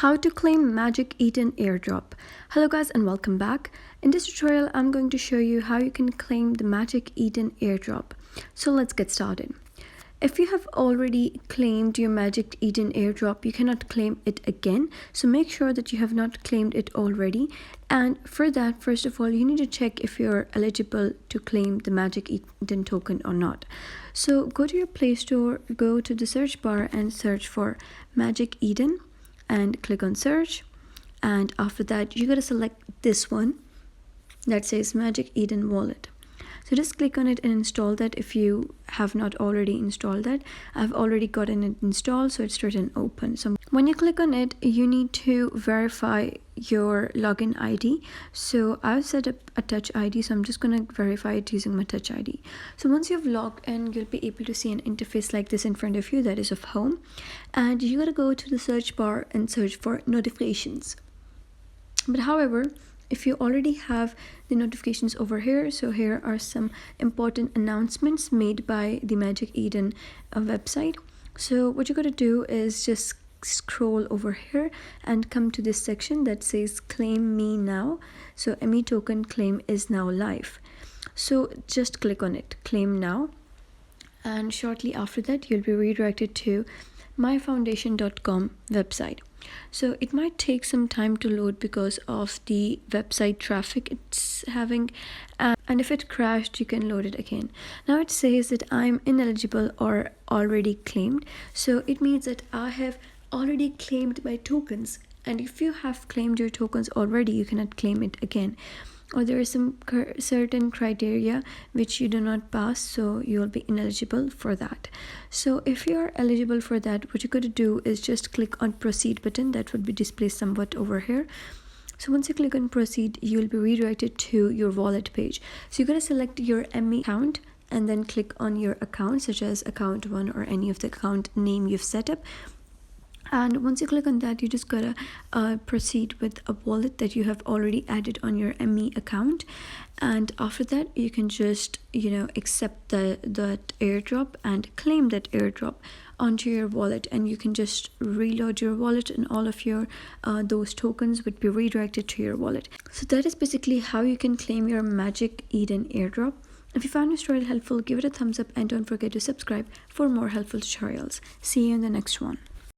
How to claim Magic Eden airdrop. Hello guys and welcome back. In this tutorial I'm going to show you how you can claim the Magic Eden airdrop. So let's get started. If you have already claimed your Magic Eden airdrop, you cannot claim it again. So make sure that you have not claimed it already. And for that, first of all, you need to check if you're eligible to claim the Magic Eden token or not. So go to your Play Store, go to the search bar and search for Magic Eden and click on search. And after that, you gotta select this one that says Magic Eden Wallet. So just click on it and install that if you have not already installed that. I've already gotten it installed, so it's written open. So when you click on it, you need to verify your login ID. So I've set up a touch ID, so I'm just going to verify it using my touch ID. So once you've logged in, you'll be able to see an interface like this in front of you, that is of home. And you gotta go to the search bar and search for notifications. But however, if you already have the notifications over here, so here are some important announcements made by the Magic Eden website. So what you got to do is just scroll over here and come to this section that says claim me now. So ME token claim is now live. So just click on it, claim now, and shortly after that you'll be redirected to myfoundation.com website. So it might take some time to load because of the website traffic it's having, and if it crashed, you can load it again. Now it says that I'm ineligible or already claimed, so it means that I have already claimed my tokens, and if you have claimed your tokens already, you cannot claim it again, or there is some certain criteria which you do not pass, so you'll be ineligible for that. So if you are eligible for that, what you got to do is just click on proceed button that would be displayed somewhat over here. So once you click on proceed, you'll be redirected to your wallet page. So you got to select your ME account and then click on your account, such as account 1 or any of the account name you've set up. And once you click on that, you just gotta proceed with a wallet that you have already added on your ME account. And after that, you can just accept that airdrop and claim that airdrop onto your wallet, and you can just reload your wallet and all of your those tokens would be redirected to your wallet. So that is basically how you can claim your Magic Eden airdrop. If you found this tutorial helpful, give it a thumbs up and don't forget to subscribe for more helpful tutorials. See you in the next one.